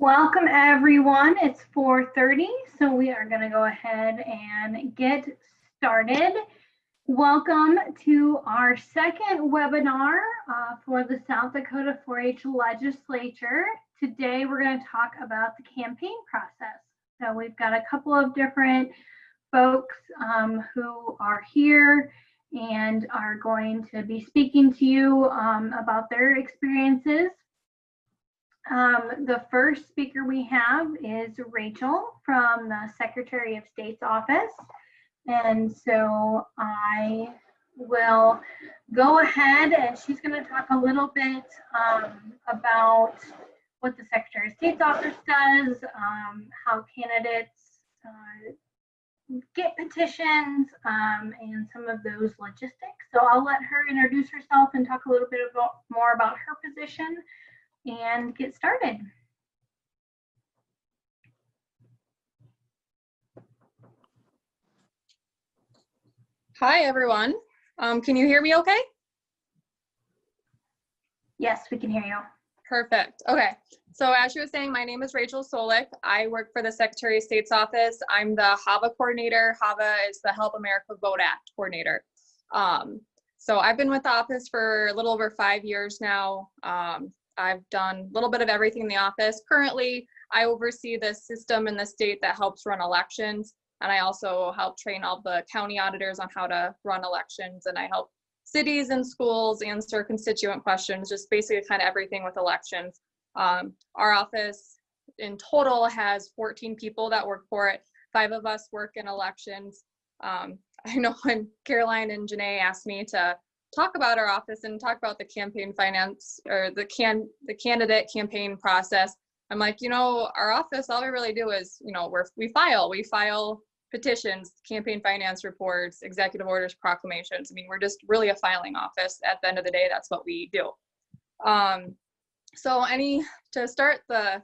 Welcome everyone. It's 4:30, so we are going to go ahead and get started. Welcome to our second webinar for the South Dakota 4-H Legislature. Today we're going to talk about the campaign process. So we've got a couple of different folks who are here and are going to be speaking to you about their experiences. The first speaker we have is Rachel from the Secretary of State's office. And so I will go ahead and she's going to talk a little bit about what the Secretary of State's office does, how candidates get petitions, and some of those logistics. So I'll let her introduce herself and talk a little bit more about her position and get started. Hi, everyone. Can you hear me okay? Yes, we can hear you. Perfect. Okay. So as she was saying, my name is Rachel Solik. I work for the Secretary of State's office. I'm the HAVA coordinator. HAVA is the Help America Vote Act coordinator. So I've been with the office for a little over 5 years now. I've done a little bit of everything in the office. Currently, I oversee the system in the state that helps run elections. And I also help train all the county auditors on how to run elections. And I help cities and schools answer constituent questions, just basically kind of everything with elections. Our office in total has 14 people that work for it. 5 of us work in elections. I know when Caroline and Janae asked me to talk about our office and talk about the campaign finance or the candidate campaign process, I'm like, our office, all we really do is, we file petitions, campaign finance reports, executive orders, proclamations. I mean, we're just really a filing office. At the end of the day, that's what we do. So to start the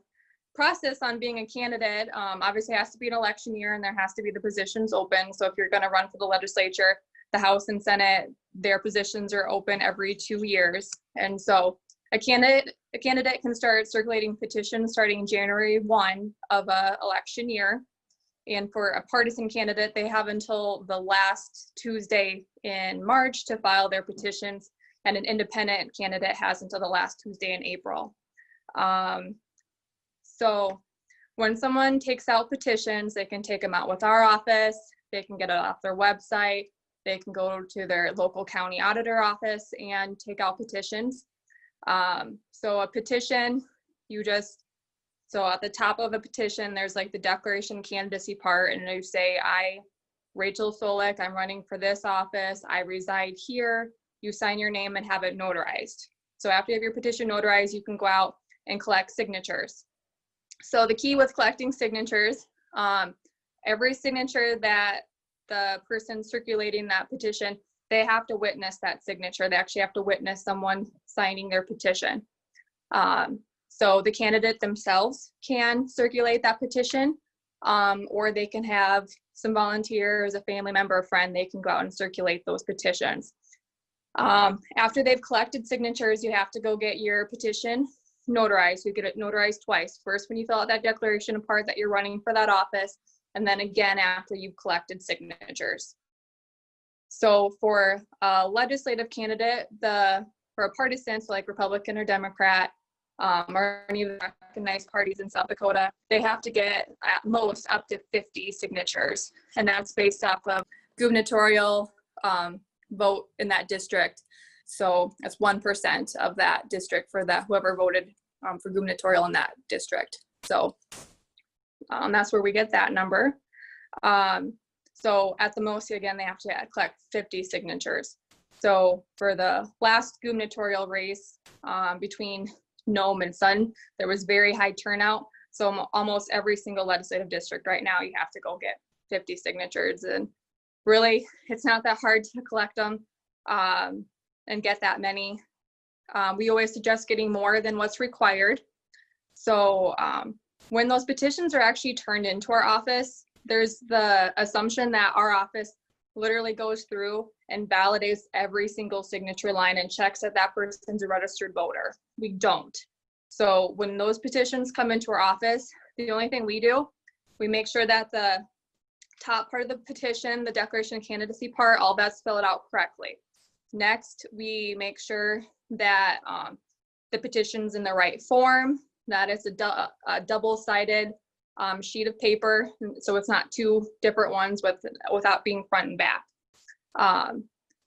process on being a candidate, obviously it has to be an election year and there has to be the positions open. So if you're going to run for the legislature, the House and Senate, their positions are open every 2 years. And so a candidate can start circulating petitions starting January 1 of an election year. And for a partisan candidate, they have until the last Tuesday in March to file their petitions. And an independent candidate has until the last Tuesday in April. So when someone takes out petitions, they can take them out with our office. They can get it off their website. They can go to their local county auditor office and take out petitions. So a petition, so at the top of a petition, there's like the declaration candidacy part, and you say, I, Rachel Solik, I'm running for this office. I reside here. You sign your name and have it notarized. So after you have your petition notarized, you can go out and collect signatures. So the key with collecting signatures, every signature that the person circulating that petition, they have to witness that signature. They actually have to witness someone signing their petition. So the candidate themselves can circulate that petition, or they can have some volunteers, a family member, a friend, they can go out and circulate those petitions. After they've collected signatures, you have to go get your petition notarized. You get it notarized twice. First, when you fill out that declaration part that you're running for that office, and then again after you've collected signatures. So for a legislative candidate, for a partisan, so like Republican or Democrat, or any of the recognized parties in South Dakota, they have to get at most up to 50 signatures. And that's based off of gubernatorial vote in that district. So that's 1% of that district for that whoever voted for gubernatorial in that district. So that's where we get that number. So at the most, again, they have to collect 50 signatures. So for the last gubernatorial race between Nome and Sutton, there was very high turnout. So almost every single legislative district right now, you have to go get 50 signatures. And really, it's not that hard to collect them and get that many. We always suggest getting more than what's required. So when those petitions are actually turned into our office, there's the assumption that our office literally goes through and validates every single signature line and checks that that person's a registered voter. We don't. So when those petitions come into our office, the only thing we do, we make sure that the top part of the petition, the declaration of candidacy part, all that's filled out correctly. Next, we make sure that the petition's in the right form, that it's a double-sided sheet of paper, so it's not two different ones without being front and back.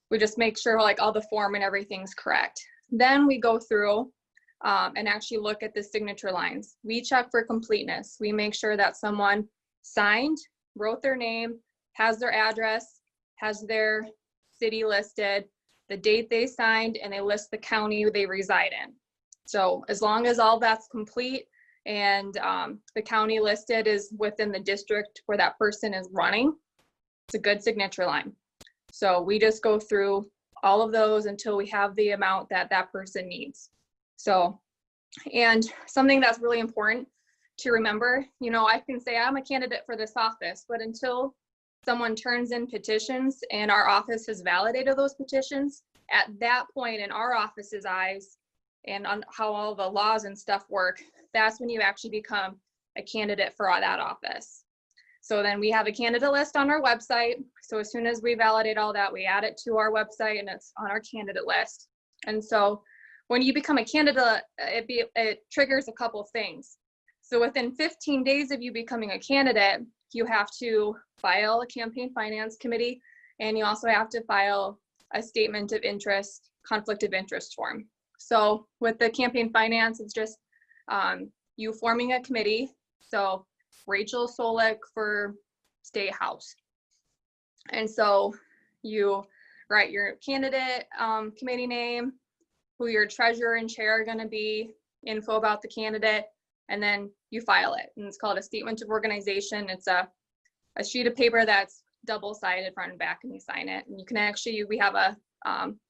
We just make sure like all the form and everything's correct. Then we go through and actually look at the signature lines. We check for completeness. We make sure that someone signed, wrote their name, has their address, has their city listed, the date they signed, and they list the county they reside in. So as long as all that's complete and the county listed is within the district where that person is running, it's a good signature line. So we just go through all of those until we have the amount that that person needs. So, and something that's really important to remember, you know, I can say I'm a candidate for this office, but until someone turns in petitions and our office has validated those petitions, at that point in our office's eyes and on how all the laws and stuff work, that's when you actually become a candidate for that office. So then we have a candidate list on our website. So as soon as we validate all that, we add it to our website and it's on our candidate list. And so when you become a candidate, it triggers a couple of things. So within 15 days of you becoming a candidate, you have to file a campaign finance committee, and you also have to file a statement of interest, conflict of interest form. So with the campaign finance, it's just you forming a committee. So Rachel Solik for State House. And so you write your candidate committee name, who your treasurer and chair are going to be, info about the candidate, and then you file it. And it's called a statement of organization. It's a sheet of paper that's double-sided front and back, and you sign it. And you can actually, we have a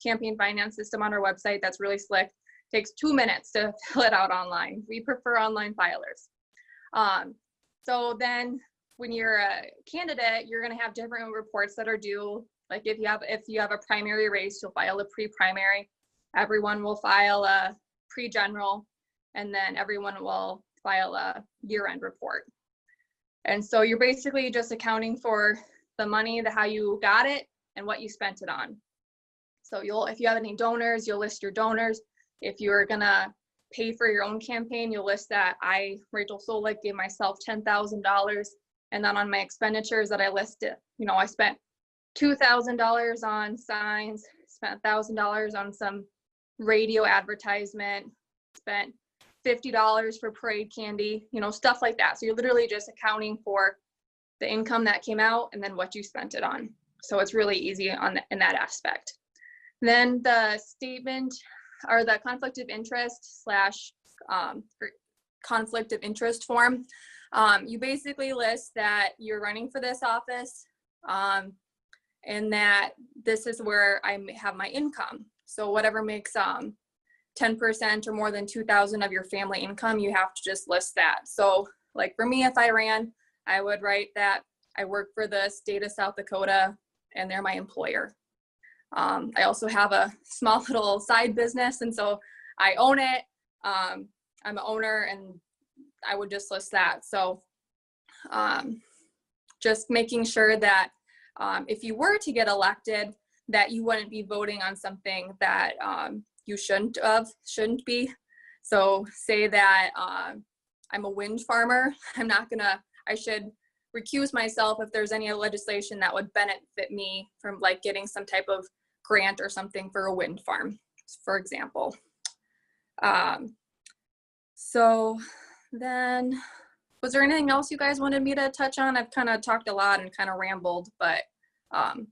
campaign finance system on our website that's really slick. It takes 2 minutes to fill it out online. We prefer online filers. So then when you're a candidate, you're going to have different reports that are due. Like if you have a primary race, you'll file a pre-primary. Everyone will file a pre-general, and then everyone will file a year-end report. And so you're basically just accounting for the money, how you got it, and what you spent it on. So if you have any donors, you'll list your donors. If you're gonna pay for your own campaign, you'll list that I, Rachel Solik, gave myself $10,000. And then on my expenditures that I listed, you know, I spent $2,000 on signs, spent $1,000 on some radio advertisement, spent $50 for parade candy, you know, stuff like that. So you're literally just accounting for the income that came out and then what you spent it on. So it's really easy in that aspect. Then the statement or the conflict of interest conflict of interest form, you basically list that you're running for this office and that this is where I have my income. So whatever makes 10% or more than 2,000 of your family income, you have to just list that. So like for me, if I ran, I would write that I work for the state of South Dakota and they're my employer. I also have a small little side business, and so I own it. I'm an owner, and I would just list that. So just making sure that if you were to get elected, that you wouldn't be voting on something that you shouldn't be. So say that I'm a wind farmer. I should recuse myself if there's any legislation that would benefit me from like getting some type of grant or something for a wind farm, for example. So then, was there anything else you guys wanted me to touch on? I've kind of talked a lot and kind of rambled, but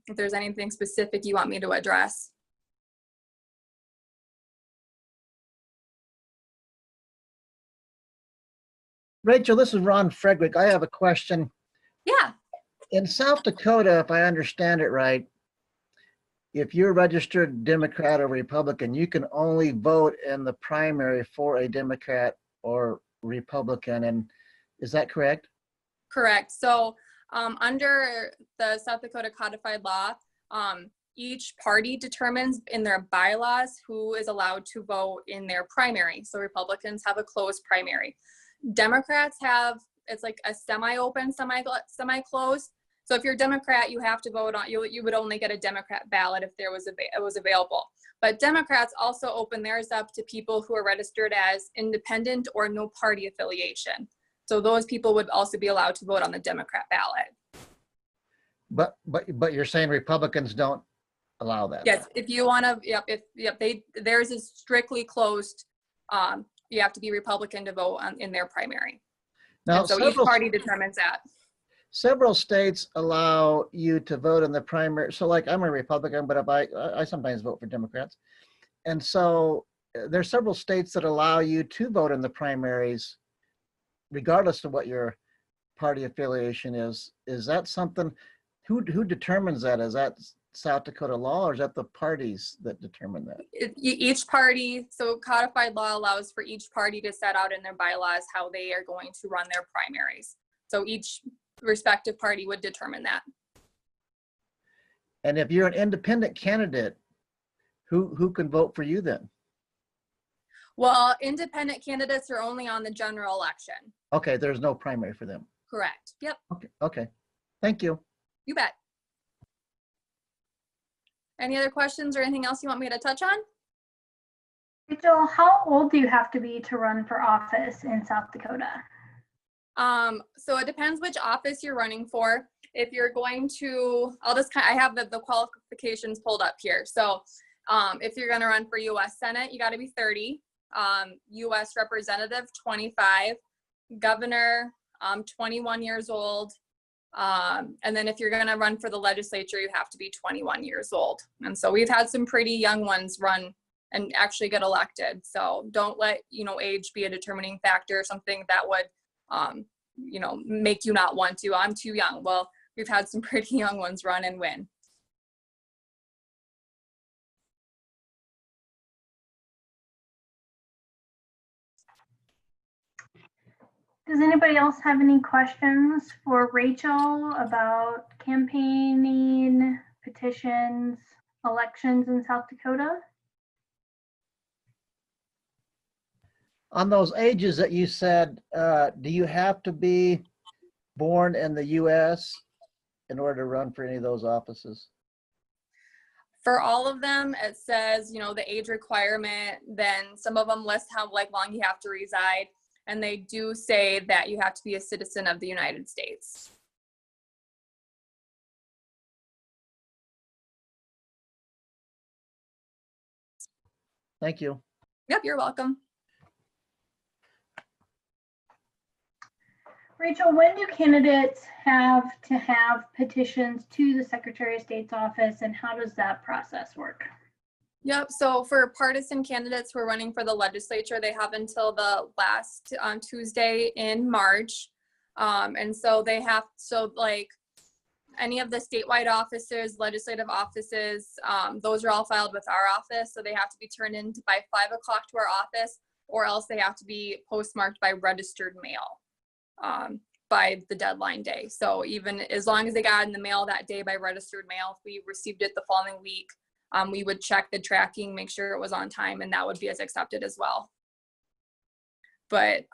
if there's anything specific you want me to address. Rachel, this is Ron Frederick. I have a question. Yeah. In South Dakota, if I understand it right, if you're a registered Democrat or Republican, you can only vote in the primary for a Democrat or Republican. And is that correct? Correct. So under the South Dakota codified law, each party determines in their bylaws who is allowed to vote in their primary. So Republicans have a closed primary. Democrats have, it's like a semi-open, semi-closed. So if you're a Democrat, you have to vote on, you would only get a Democrat ballot if there was it was available. But Democrats also open theirs up to people who are registered as independent or no party affiliation. So those people would also be allowed to vote on the Democrat ballot. But you're saying Republicans don't allow that? Yes, if you want to, theirs is strictly closed. You have to be Republican to vote in their primary. Now, and so each party determines that. Several states allow you to vote in the primary. So like I'm a Republican, but if I sometimes vote for Democrats. And so there's several states that allow you to vote in the primaries, regardless of what your party affiliation is. Is that something, who determines that? Is that South Dakota law, or is that the parties that determine that? Each party, so codified law allows for each party to set out in their bylaws how they are going to run their primaries. So each respective party would determine that. And if you're an independent candidate, who can vote for you then? Well, independent candidates are only on the general election. Okay, there's no primary for them. Correct. Yep. Okay. Thank you. You bet. Any other questions or anything else you want me to touch on? Rachel, how old do you have to be to run for office in South Dakota? So it depends which office you're running for. If you're going to, I have the qualifications pulled up here. So if you're going to run for U.S. Senate, you got to be 30, U.S. Representative, 25, Governor, 21 years old. And then if you're going to run for the legislature, you have to be 21 years old. And so we've had some pretty young ones run and actually get elected. So don't let, age be a determining factor, something that would, make you not want to. I'm too young. Well, we've had some pretty young ones run and win. Does anybody else have any questions for Rachel about campaigning, petitions, elections in South Dakota? On those ages that you said, do you have to be born in the U.S. in order to run for any of those offices? For all of them, it says, the age requirement. Then some of them list how long you have to reside. And they do say that you have to be a citizen of the United States. Thank you. Yep, you're welcome. Rachel, when do candidates have to have petitions to the Secretary of State's office, and how does that process work? Yep, so for partisan candidates who are running for the legislature, they have until the last Tuesday in March. And so they have, any of the statewide offices, legislative offices, those are all filed with our office. So they have to be turned in by 5 o'clock to our office, or else they have to be postmarked by registered mail by the deadline day. So even as long as they got in the mail that day by registered mail, if we received it the following week, we would check the tracking, make sure it was on time, and that would be as accepted as well. But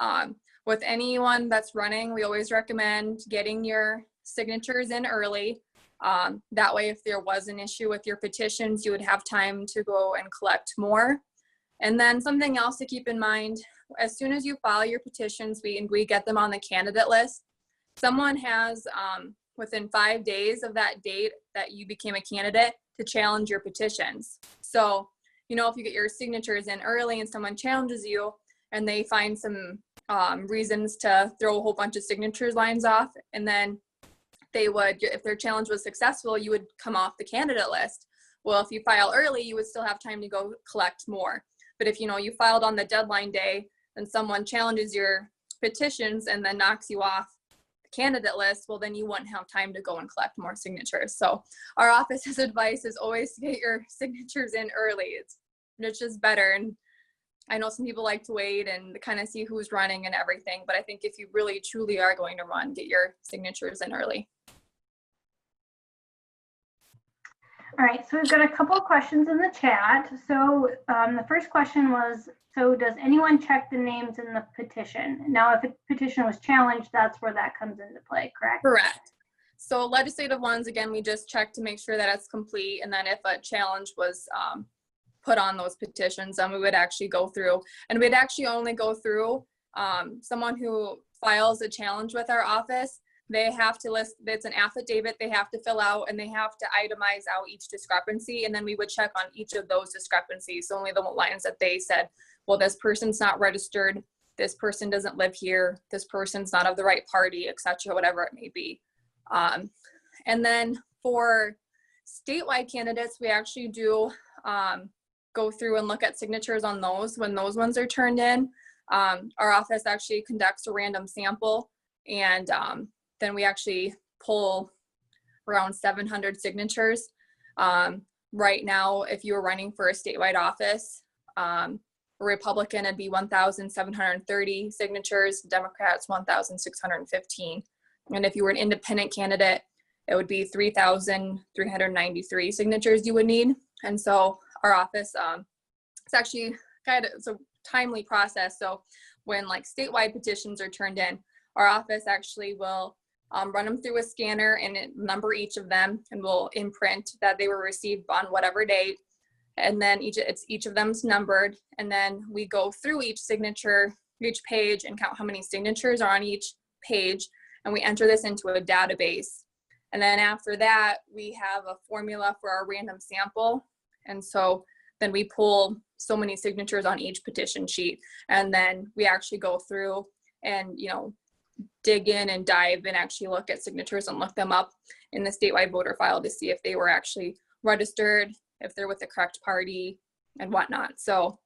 with anyone that's running, we always recommend getting your signatures in early. That way, if there was an issue with your petitions, you would have time to go and collect more. And then something else to keep in mind, as soon as you file your petitions, we get them on the candidate list. Someone has, within 5 days of that date that you became a candidate, to challenge your petitions. So, if you get your signatures in early and someone challenges you and they find some reasons to throw a whole bunch of signatures lines off, and then they would, if their challenge was successful, you would come off the candidate list. Well, if you file early, you would still have time to go collect more. But if you filed on the deadline day and someone challenges your petitions and then knocks you off candidate list, well, then you wouldn't have time to go and collect more signatures. So our office's advice is always to get your signatures in early. It's just better. And I know some people like to wait and kind of see who's running and everything, but I think if you really truly are going to run, get your signatures in early. All right, so we've got a couple of questions in the chat. So the first question was, so does anyone check the names in the petition? Now, if a petition was challenged, that's where that comes into play, correct? Correct. So legislative ones, again, we just check to make sure that it's complete. And then if a challenge was put on those petitions, then we would actually go through, and we'd actually only go through someone who files a challenge with our office. They have to list, it's an affidavit they have to fill out, and they have to itemize out each discrepancy. And then we would check on each of those discrepancies. So only the lines that they said, well, this person's not registered, this person doesn't live here, this person's not of the right party, etc., whatever it may be. And then for statewide candidates, we actually do go through and look at signatures on those. When those ones are turned in, our office actually conducts a random sample, and then we actually pull around 700 signatures. Right now, if you were running for a statewide office, a Republican, it'd be 1,730 signatures, Democrats 1,615. And if you were an independent candidate, it would be 3,393 signatures you would need. And so our office, it's actually it's a timely process. So when like statewide petitions are turned in, our office actually will run them through a scanner and number each of them, and we'll imprint that they were received on whatever date. And then each of them's numbered. And then we go through each signature, each page, and count how many signatures are on each page. And we enter this into a database. And then after that, we have a formula for our random sample. And so then we pull so many signatures on each petition sheet. And then we actually go through and, dig in and dive and actually look at signatures and look them up in the statewide voter file to see if they were actually registered, if they're with the correct party, and whatnot. So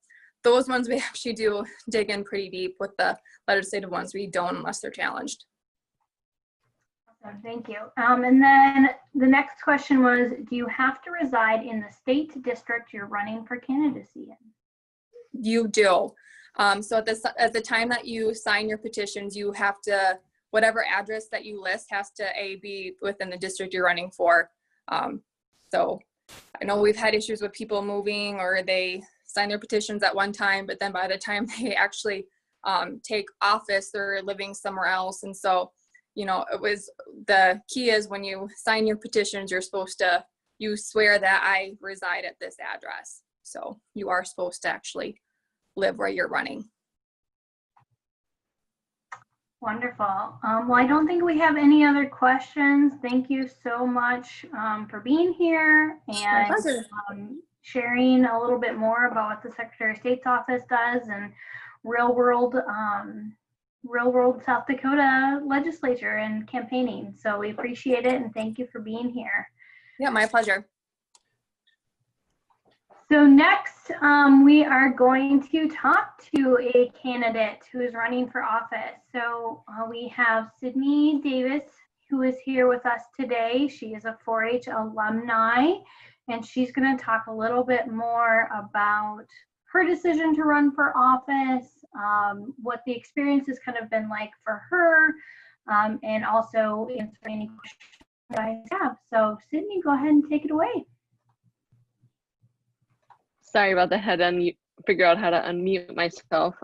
those ones we actually do dig in pretty deep. With the legislative ones, we don't unless they're challenged. Awesome, thank you. And then the next question was, do you have to reside in the state district you're running for candidacy in? You do. So at the time that you sign your petitions, you have to, whatever address that you list has to be within the district you're running for. So I know we've had issues with people moving, or they sign their petitions at one time, but then by the time they actually take office, they're living somewhere else. And so, the key is when you sign your petitions, you swear that I reside at this address. So you are supposed to actually live where you're running. Wonderful. Well, I don't think we have any other questions. Thank you so much for being here and sharing a little bit more about what the Secretary of State's office does and real world South Dakota legislature and campaigning. So we appreciate it and thank you for being here. Yeah, my pleasure. So next, we are going to talk to a candidate who is running for office. So we have Sydney Davis, who is here with us today. She is a 4-H alumni, and she's going to talk a little bit more about her decision to run for office, what the experience has kind of been like for her, and also answer any questions you guys have. So Sydney, go ahead and take it away. Sorry about that. Had to figure out how to unmute myself.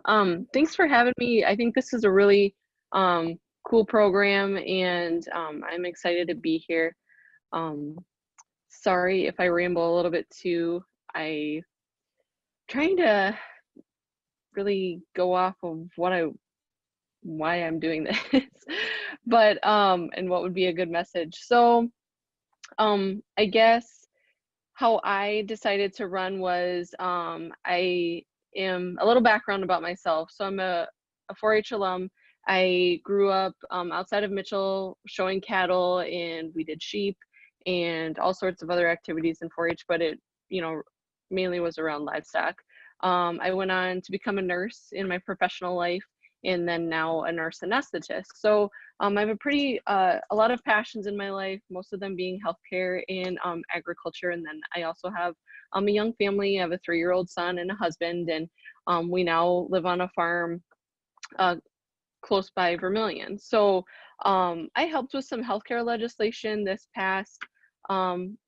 Thanks for having me. I think this is a really cool program, and I'm excited to be here. Sorry if I ramble a little bit too. I'm trying to really go off of why I'm doing this, but and what would be a good message. So I guess how I decided to run was I am a little background about myself. So I'm a 4-H alum. I grew up outside of Mitchell showing cattle, and we did sheep and all sorts of other activities in 4-H, but it mainly was around livestock. I went on to become a nurse in my professional life, and then now a nurse anesthetist. So I have a lot of passions in my life, most of them being healthcare and agriculture. And then I also have a young family. I have a 3-year-old son and a husband, and we now live on a farm close by Vermilion. So I helped with some healthcare legislation this past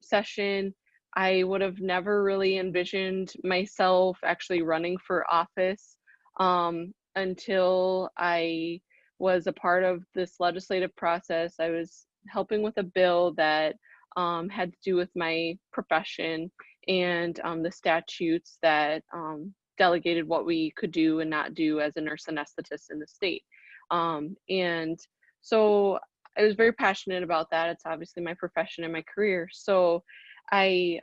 session. I would have never really envisioned myself actually running for office until I was a part of this legislative process. I was helping with a bill that had to do with my profession and the statutes that delegated what we could do and not do as a nurse anesthetist in the state. And so I was very passionate about that. It's obviously my profession and my career. So I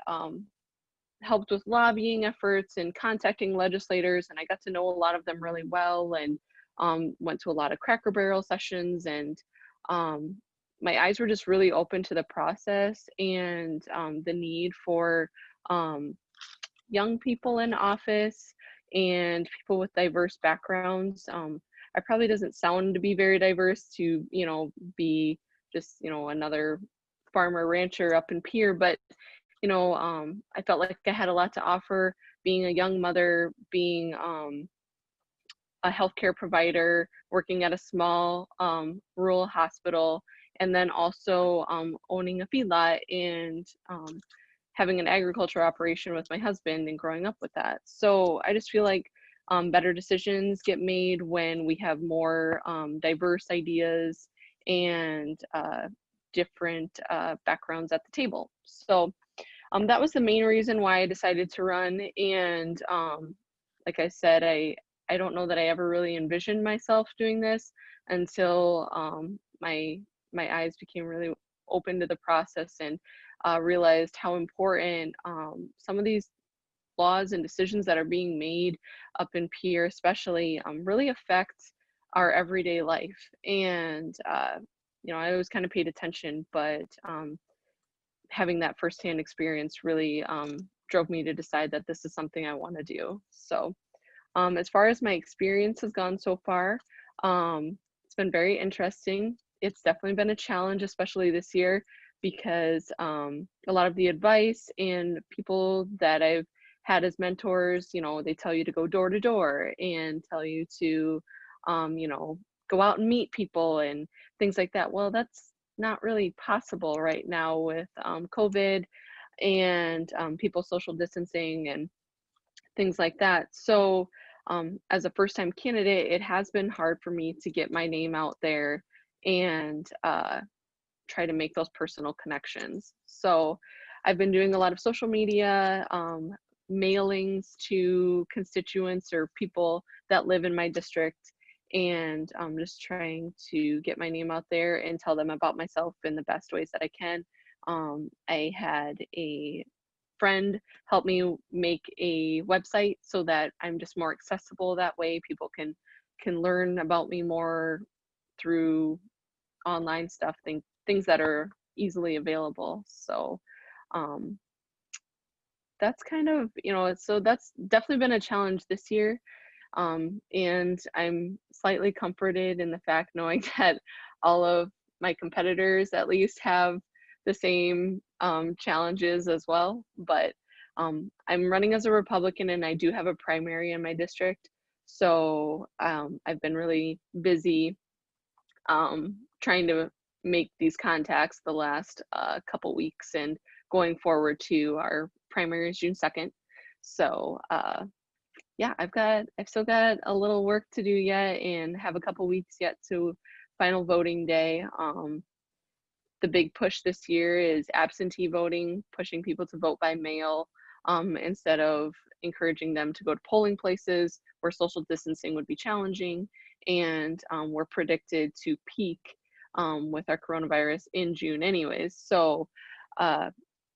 helped with lobbying efforts and contacting legislators, and I got to know a lot of them really well, and went to a lot of Cracker Barrel sessions, and my eyes were just really open to the process and the need for young people in office and people with diverse backgrounds. I probably doesn't sound to be very diverse to, you know, be just, you know, another farmer rancher up in Pierre, but, you know, I felt like I had a lot to offer being a young mother, being a healthcare provider, working at a small rural hospital, and then also owning a feedlot and having an agriculture operation with my husband and growing up with that. So I just feel like better decisions get made when we have more diverse ideas and different backgrounds at the table. So that was the main reason why I decided to run. And like I said, I don't know that I ever really envisioned myself doing this until my eyes became really open to the process and realized how important some of these laws and decisions that are being made up in Pierre especially really affect our everyday life. And you know, I always kind of paid attention, but having that firsthand experience really drove me to decide that this is something I want to do. So as far as my experience has gone so far, it's been very interesting. It's definitely been a challenge, especially this year, because a lot of the advice and people that I've had as mentors, you know, they tell you to go door to door and tell you to, you know, go out and meet people and things like that. Well, that's not really possible right now with COVID and people social distancing and things like that. So as a first-time candidate, it has been hard for me to get my name out there and try to make those personal connections. So I've been doing a lot of social media, mailings to constituents or people that live in my district, and I'm just trying to get my name out there and tell them about myself in the best ways that I can. I had a friend help me make a website so that I'm just more accessible that way. People can learn about me more through online stuff, things that are easily available. So that's kind of, you know, so that's definitely been a challenge this year. And I'm slightly comforted in the fact knowing that all of my competitors at least have the same challenges as well. But I'm running as a Republican and I do have a primary in my district. So I've been really busy trying to make these contacts the last couple weeks and going forward to our primary is June 2nd. So yeah, I've still got a little work to do yet and have a couple weeks yet to final voting day. The big push this year is absentee voting, pushing people to vote by mail instead of encouraging them to go to polling places where social distancing would be challenging. And we're predicted to peak with our coronavirus in June anyways. So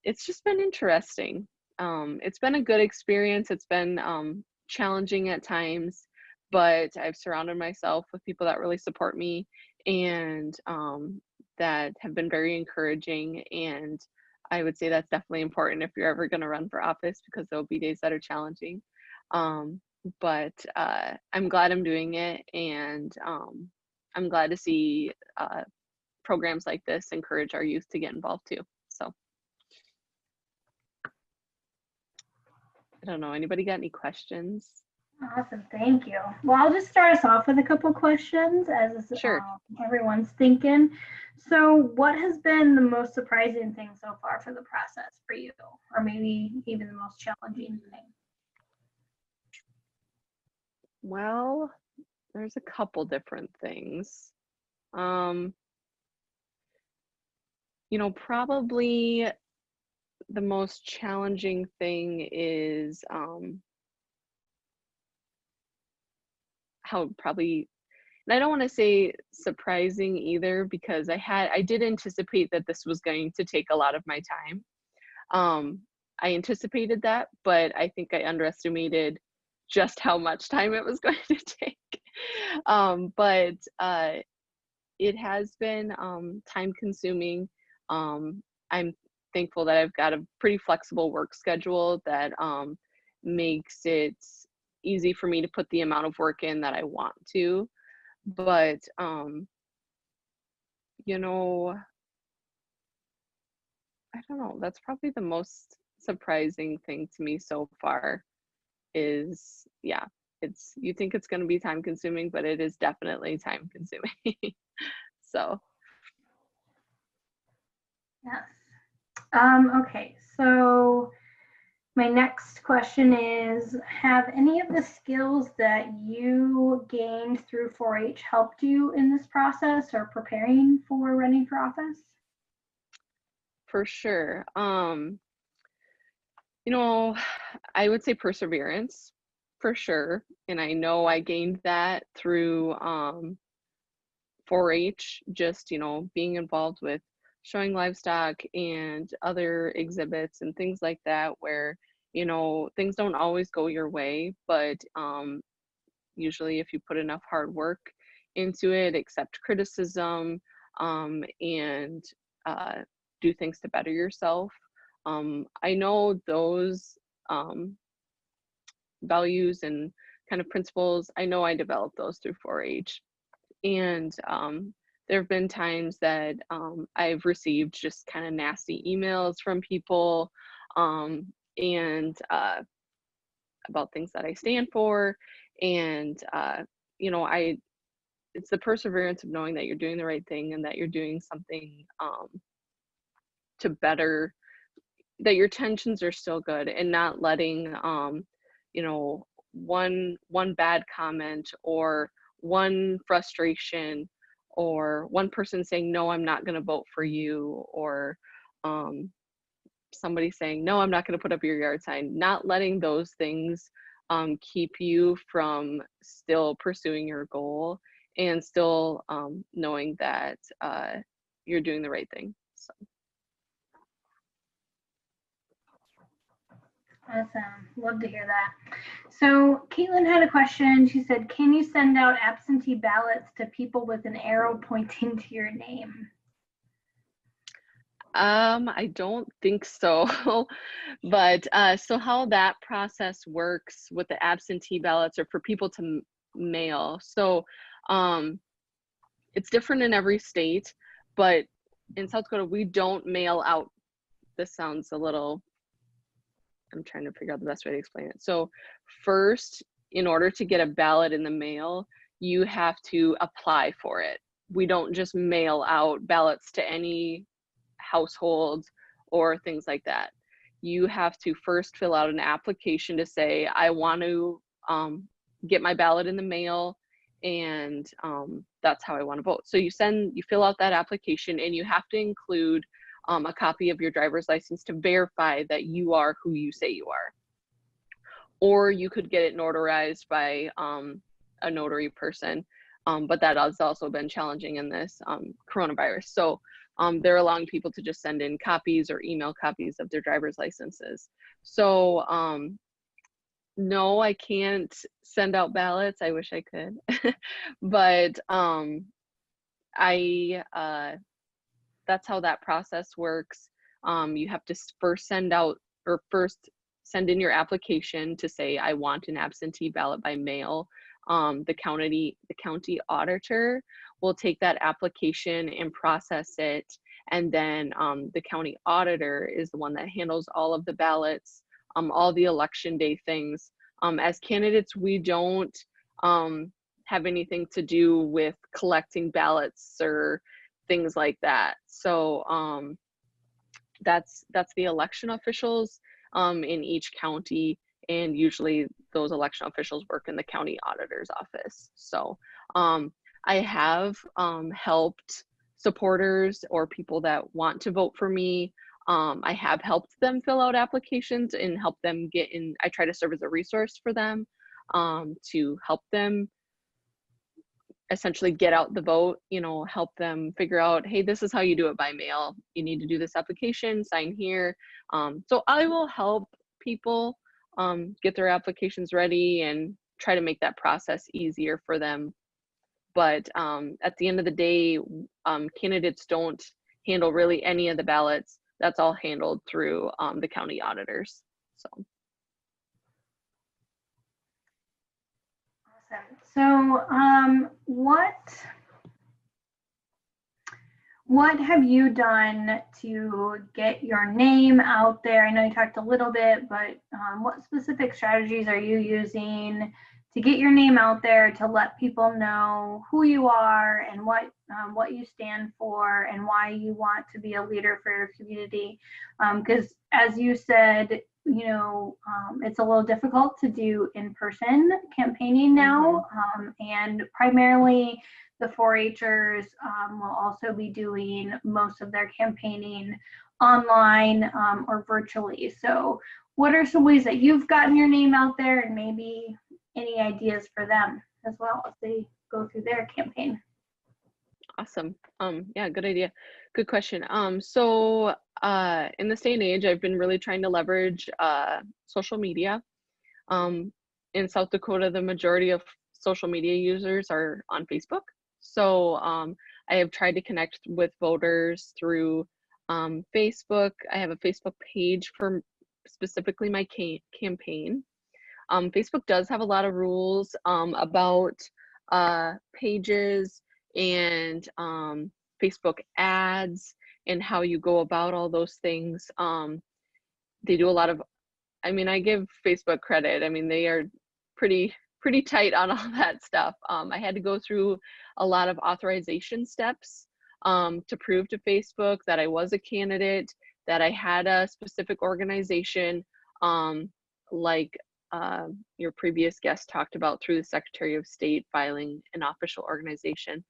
it's just been interesting. It's been a good experience. It's been challenging at times, but I've surrounded myself with people that really support me and that have been very encouraging. And I would say that's definitely important if you're ever going to run for office, because there'll be days that are challenging. But I'm glad I'm doing it, and I'm glad to see programs like this encourage our youth to get involved too. So I don't know, anybody got any questions? Awesome, thank you. Well, I'll just start us off with a couple questions as Sure. Everyone's thinking. So what has been the most surprising thing so far for the process for you, or maybe even the most challenging thing? Well, there's a couple different things. Probably the most challenging thing is how probably, and I don't want to say surprising either, because I did anticipate that this was going to take a lot of my time. I anticipated that, but I think I underestimated just how much time it was going to take. But it has been time consuming. I'm thankful that I've got a pretty flexible work schedule that makes it easy for me to put the amount of work in that I want to. But I don't know, that's probably the most surprising thing to me so far is, yeah, you think it's going to be time consuming, but it is definitely time consuming. So Yes. Okay, so my next question is, have any of the skills that you gained through 4-H helped you in this process or preparing for running for office? for sure. I would say perseverance, for sure. And I know I gained that through 4-H, just, being involved with showing livestock and other exhibits and things like that, where, things don't always go your way, but usually if you put enough hard work into it, accept criticism, and do things to better yourself. I know those values and kind of principles, I know I developed those through 4-H. And there have been times that I've received just kind of nasty emails from people and about things that I stand for. And, it's the perseverance of knowing that you're doing the right thing and that you're doing something to better, that your intentions are still good, and not letting, one bad comment or one frustration or one person saying, no, I'm not going to vote for you, or somebody saying, no, I'm not going to put up your yard sign, not letting those things keep you from still pursuing your goal and still knowing that you're doing the right thing. So. Awesome. Love to hear that. So Caitlin had a question. She said, can you send out absentee ballots to people with an arrow pointing to your name? I don't think so. But so how that process works with the absentee ballots are for people to mail. So it's different in every state, but in South Dakota, we don't mail out. This sounds a little, I'm trying to figure out the best way to explain it. So first, in order to get a ballot in the mail, you have to apply for it. We don't just mail out ballots to any household or things like that. You have to first fill out an application to say, I want to get my ballot in the mail, and that's how I want to vote. So you fill out that application, and you have to include a copy of your driver's license to verify that you are who you say you are. Or you could get it notarized by a notary person, but that has also been challenging in this coronavirus. So they're allowing people to just send in copies or email copies of their driver's licenses. So no, I can't send out ballots. I wish I could, but that's how that process works. You have to first send in your application to say, I want an absentee ballot by mail. The county auditor will take that application and process it. And then the county auditor is the one that handles all of the ballots, all the election day things. As candidates, we don't have anything to do with collecting ballots or things like that. So that's the election officials in each county, and usually those election officials work in the county auditor's office. So I have helped supporters or people that want to vote for me. I have helped them fill out applications and help them get in. I try to serve as a resource for them to help them essentially get out the vote, you know, help them figure out, hey, this is how you do it by mail. You need to do this application, sign here. So I will help people get their applications ready and try to make that process easier for them. But at the end of the day, candidates don't handle really any of the ballots. That's all handled through the county auditors. So. Awesome. So what have you done to get your name out there? I know you talked a little bit, but what specific strategies are you using to get your name out there, to let people know who you are and what you stand for and why you want to be a leader for your community? Because as you said, you know, it's a little difficult to do in-person campaigning now, and primarily the 4-Hers will also be doing most of their campaigning online or virtually. So what are some ways that you've gotten your name out there, and maybe any ideas for them as well as they go through their campaign? Awesome. Yeah, good idea. Good question. So in this day and age, I've been really trying to leverage social media. In South Dakota, the majority of social media users are on Facebook. So I have tried to connect with voters through Facebook. I have a Facebook page for specifically my campaign. Facebook does have a lot of rules about pages and Facebook ads and how you go about all those things. They do a lot of, I mean, I give Facebook credit. I mean, they are pretty tight on all that stuff. I had to go through a lot of authorization steps to prove to Facebook that I was a candidate, that I had a specific organization, like your previous guest talked about, through the Secretary of State filing an official organization.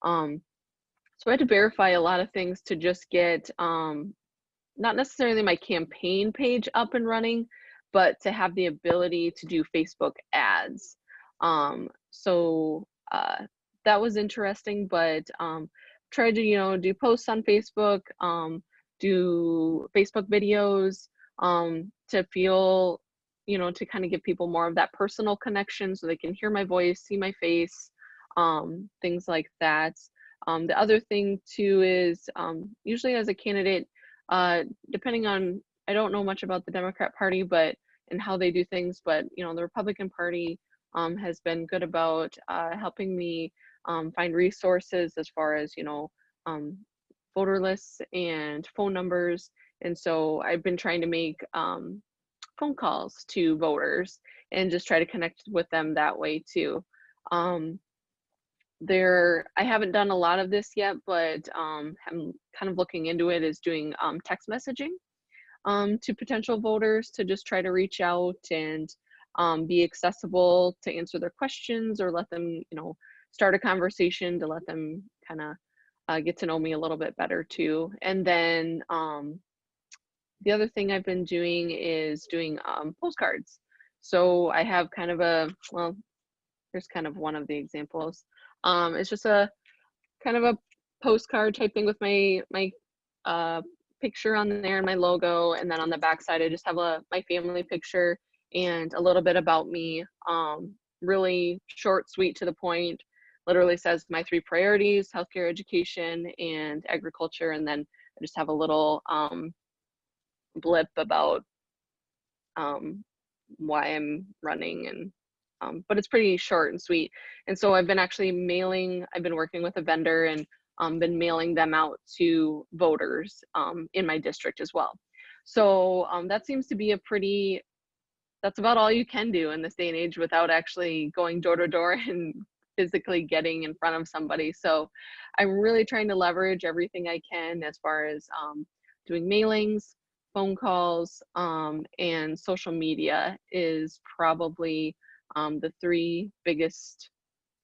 So I had to verify a lot of things to just get not necessarily my campaign page up and running, but to have the ability to do Facebook ads. So that was interesting, but tried to, you know, do posts on Facebook, do Facebook videos to feel, you know, to kind of give people more of that personal connection so they can hear my voice, see my face, things like that. The other thing too is usually as a candidate, depending on, I don't know much about the Democrat Party, but and how they do things, but you know, the Republican Party has been good about helping me find resources as far as, you know, voter lists and phone numbers. And so I've been trying to make phone calls to voters and just try to connect with them that way too. I haven't done a lot of this yet, but I'm kind of looking into it, is doing text messaging to potential voters to just try to reach out and be accessible to answer their questions, or let them, you know, start a conversation to let them kind of get to know me a little bit better too. And then the other thing I've been doing is doing postcards. So I have kind of a, well, here's kind of one of the examples. It's just a kind of a postcard type thing with my picture on there and my logo, and then on the back side I just have my family picture and a little bit about me. Really short, sweet, to the point. Literally says my 3 priorities: healthcare, education, and agriculture. And then I just have a little blip about why I'm running, and but it's pretty short and sweet. And so I've been actually I've been working with a vendor and been mailing them out to voters in my district as well. So that seems to be that's about all you can do in this day and age without actually going door to door and physically getting in front of somebody. So I'm really trying to leverage everything I can as far as doing mailings, phone calls, and social media is probably the 3 biggest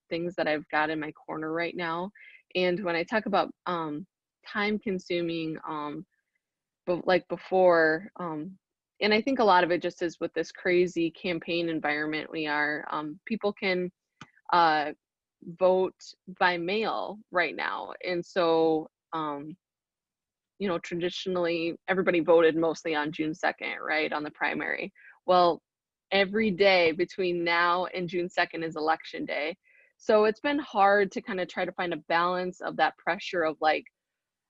things that I've got in my corner right now. And when I talk about time consuming, but like before, and I think a lot of it just is with this crazy campaign environment we are, people can vote by mail right now. And so, you know, traditionally everybody voted mostly on June 2nd, right, on the primary. Well, every day between now and June 2nd is election day. So it's been hard to kind of try to find a balance of that pressure of like,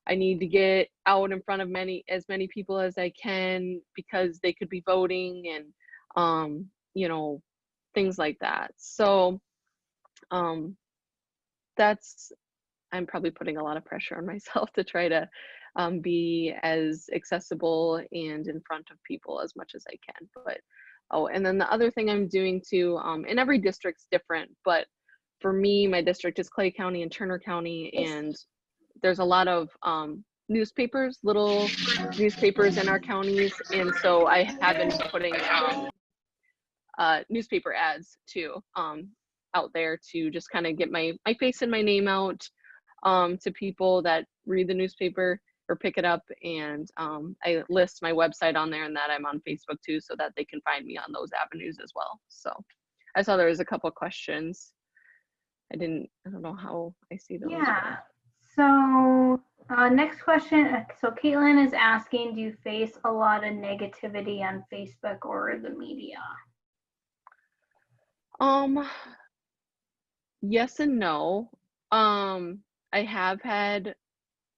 I need to get out in front of as many people as I can because they could be voting, and you know, things like that. So that's, I'm probably putting a lot of pressure on myself to try to be as accessible and in front of people as much as I can. But oh, and then the other thing I'm doing too, and every district's different, but for me, my district is Clay County and Turner County, and there's a lot of newspapers, little newspapers in our counties, and so I have been putting newspaper ads too out there to just kind of get my face and my name out to people that read the newspaper or pick it up, and I list my website on there, and that I'm on Facebook too, so that they can find me on those avenues as well. So I saw there was a couple questions. I don't know how I see those. Yeah. So next question. So Caitlin is asking, do you face a lot of negativity on Facebook or the media? Yes and no. I have had,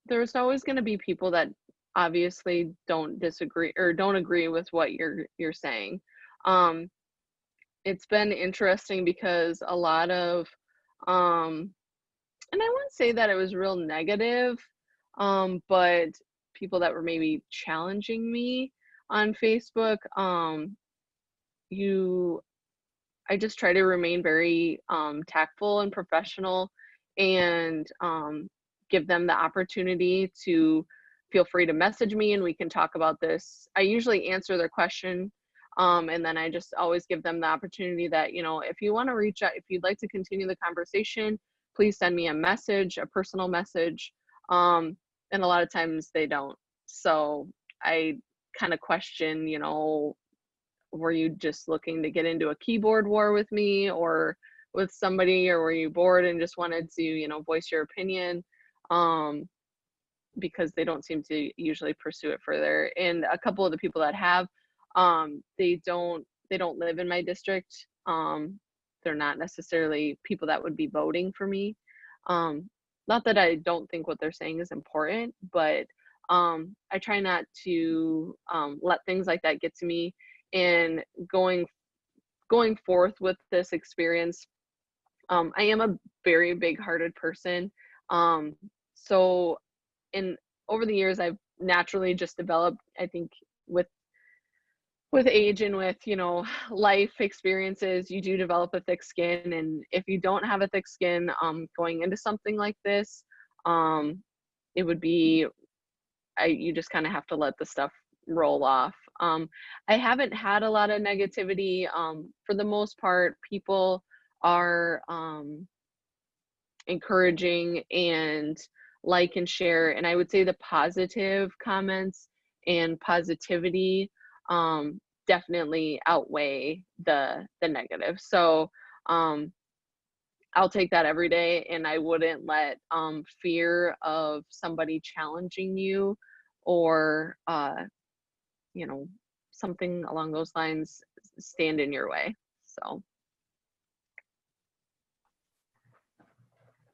there's always going to be people that obviously don't disagree or don't agree with what you're saying. It's been interesting because a lot of and I wouldn't say that it was real negative, but people that were maybe challenging me on Facebook, I just try to remain very tactful and professional, and give them the opportunity to feel free to message me and we can talk about this. I usually answer their question, and then I just always give them the opportunity that, you know, if you want to reach out, if you'd like to continue the conversation, please send me a message, a personal message. And a lot of times they don't. So I kind of question, you know, were you just looking to get into a keyboard war with me or with somebody, or were you bored and just wanted to, you know, voice your opinion? Because they don't seem to usually pursue it further. And a couple of the people that have, they don't live in my district. They're not necessarily people that would be voting for me. Not that I don't think what they're saying is important, but I try not to let things like that get to me. And going forth with this experience, I am a very big-hearted person. So over the years, I've naturally just developed, I think, with age and with, you know, life experiences, you do develop a thick skin. And if you don't have a thick skin going into something like this, it would be, you just kind of have to let the stuff roll off. I haven't had a lot of negativity. For the most part, people are encouraging and like and share. And I would say the positive comments and positivity definitely outweigh the negative. So I'll take that every day, and I wouldn't let fear of somebody challenging you or you know, something along those lines stand in your way. So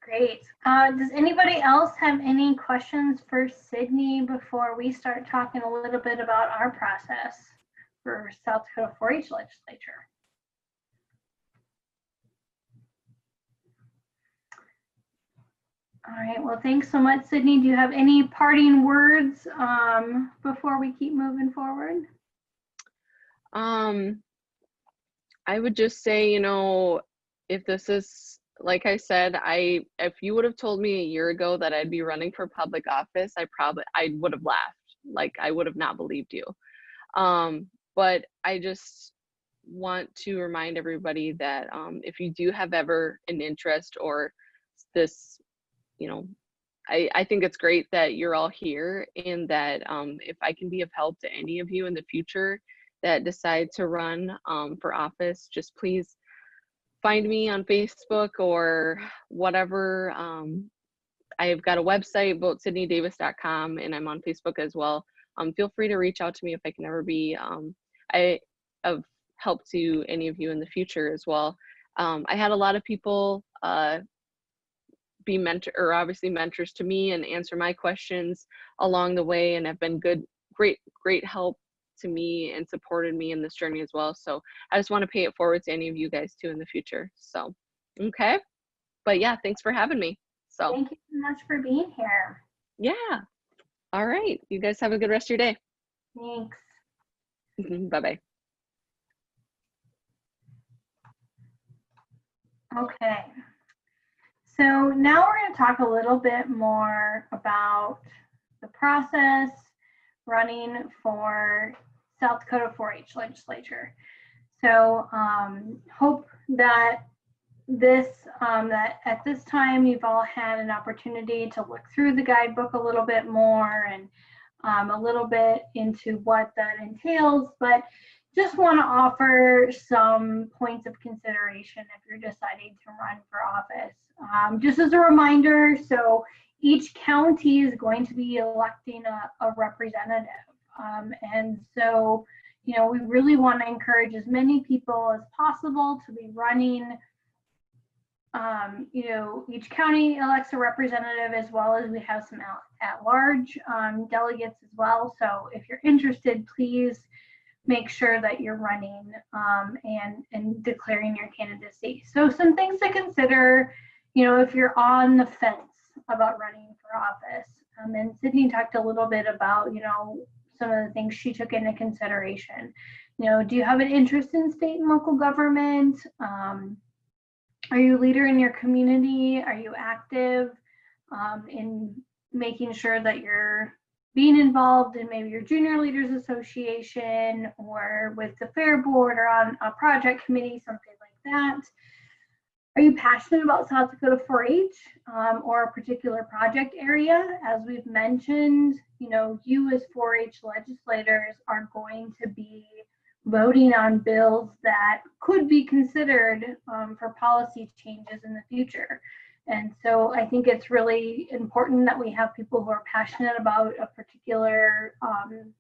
great. Does anybody else have any questions for Sydney before we start talking a little bit about our process for South Dakota 4-H legislature? All right, well, thanks so much, Sydney. Do you have any parting words before we keep moving forward? I would just say, you know, if this is, like I said, if you would have told me a year ago that I'd be running for public office, I would have laughed. like I would have not believed you. But I just want to remind everybody that if you do have ever an interest or this, you know, I think it's great that you're all here, and that if I can be of help to any of you in the future that decide to run for office, just please find me on Facebook or whatever. I've got a website, votesydneydavis.com, and I'm on Facebook as well. Feel free to reach out to me if I can ever be of help to any of you in the future as well. I had a lot of people be obviously mentors to me and answer my questions along the way, and have been great help to me and supported me in this journey as well. So I just want to pay it forward to any of you guys too in the future. So, okay. But yeah, thanks for having me. So Thank you so much for being here. yeah. All right. You guys have a good rest of your day. Thanks. Bye-bye. Okay. So now we're going to talk a little bit more about the process running for South Dakota 4-H legislature. So hope that that at this time you've all had an opportunity to look through the guidebook a little bit more and a little bit into what that entails, but just want to offer some points of consideration if you're deciding to run for office. Just as a reminder, so each county is going to be electing a representative. And so, you know, we really want to encourage as many people as possible to be running. You know, each county elects a representative, as well as we have some at-large delegates as well. So if you're interested, please make sure that you're running and declaring your candidacy. So some things to consider, you know, if you're on the fence about running for office. And Sydney talked a little bit about, you know, some of the things she took into consideration. You know, do you have an interest in state and local government? Are you a leader in your community? Are you active in making sure that you're being involved in maybe your junior leaders association or with the fair board or on a project committee, something like that? Are you passionate about South Dakota 4-H or a particular project area? As we've mentioned, you know, you as 4-H legislators are going to be voting on bills that could be considered for policy changes in the future. And so I think it's really important that we have people who are passionate about a particular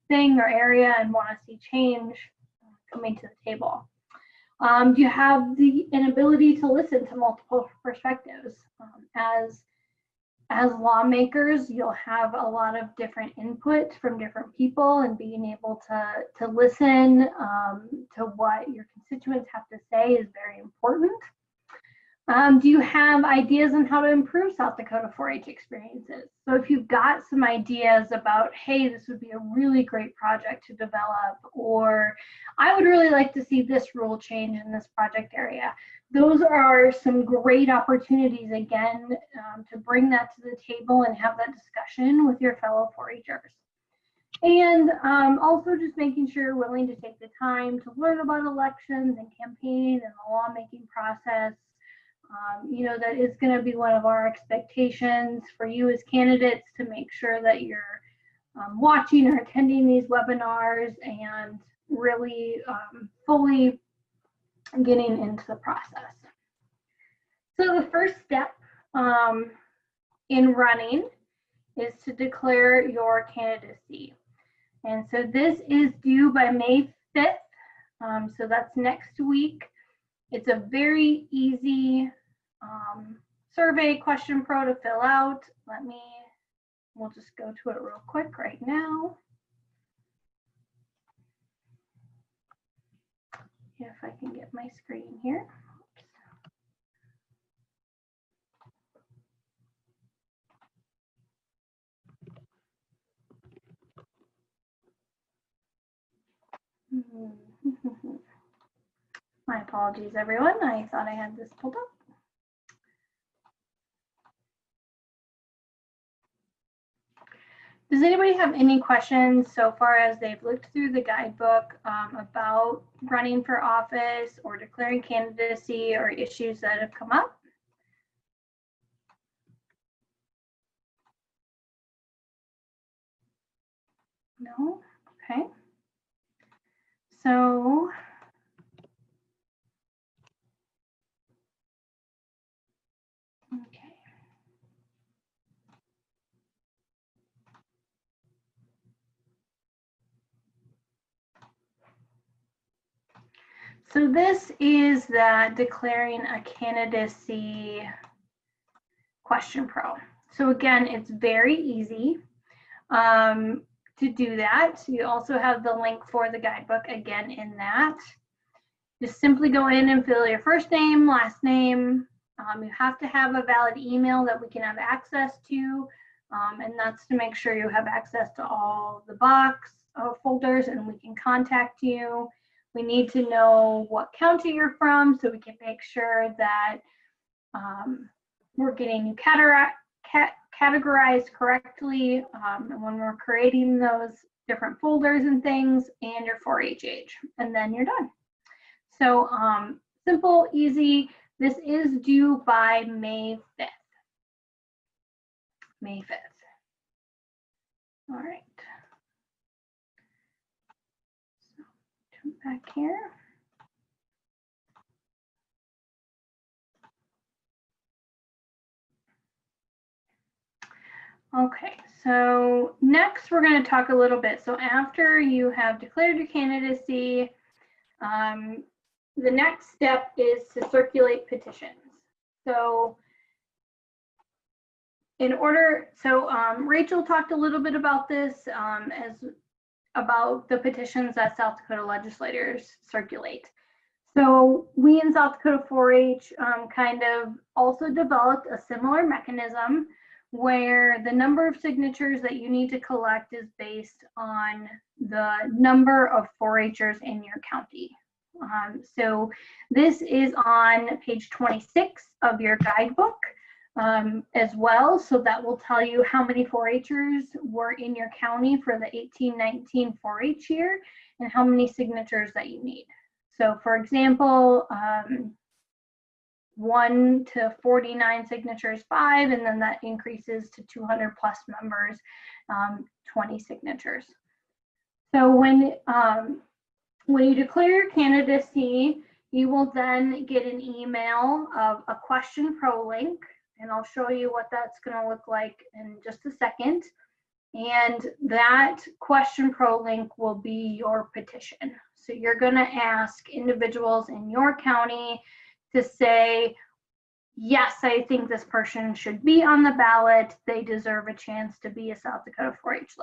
thing or area and want to see change coming to the table. Do you have an ability to listen to multiple perspectives? As lawmakers, you'll have a lot of different input from different people, and being able to listen to what your constituents have to say is very important. Do you have ideas on how to improve South Dakota 4-H experiences? So if you've got some ideas about, hey, this would be a really great project to develop, or I would really like to see this rule change in this project area, those are some great opportunities, again, to bring that to the table and have that discussion with your fellow 4-Hers. And also just making sure you're willing to take the time to learn about elections and campaign and the lawmaking process. You know, that is going to be one of our expectations for you as candidates, to make sure that you're watching or attending these webinars and really fully getting into the process. So the first step in running is to declare your candidacy. And so this is due by May 5th. So that's next week. It's a very easy survey question pro to fill out. We'll just go to it real quick right now. If I can get my screen here. My apologies, everyone. I thought I had this pulled up. Does anybody have any questions so far as they've looked through the guidebook about running for office or declaring candidacy or issues that have come up? No? Okay. So okay. So this is the declaring a candidacy question pro. So again, it's very easy to do that. You also have the link for the guidebook again in that. Just simply go in and fill your first name, last name. You have to have a valid email that we can have access to, and that's to make sure you have access to all the box folders and we can contact you. We need to know what county you're from so we can make sure that we're getting you categorized correctly and when we're creating those different folders and things, and your 4-H age, and then you're done. So simple, easy. This is due by May 5th. May 5th. All right. So jump back here. Okay, so next we're going to talk a little bit. So after you have declared your candidacy, the next step is to circulate petitions. So Rachel talked a little bit about this about the petitions that South Dakota legislators circulate. So we in South Dakota 4-H kind of also developed a similar mechanism where the number of signatures that you need to collect is based on the number of 4-Hers in your county. So this is on page 26 of your guidebook as well. So that will tell you how many 4-Hers were in your county for the 18-19 4-H year and how many signatures that you need. So for example, 1 to 49 signatures, 5, and then that increases to 200 plus members, 20 signatures. So when you declare your candidacy, you will then get an email of a question pro link, and I'll show you what that's going to look like in just a second. And that question pro link will be your petition. So you're going to ask individuals in your county to say, yes, I think this person should be on the ballot. They deserve a chance to be a South Dakota 4-H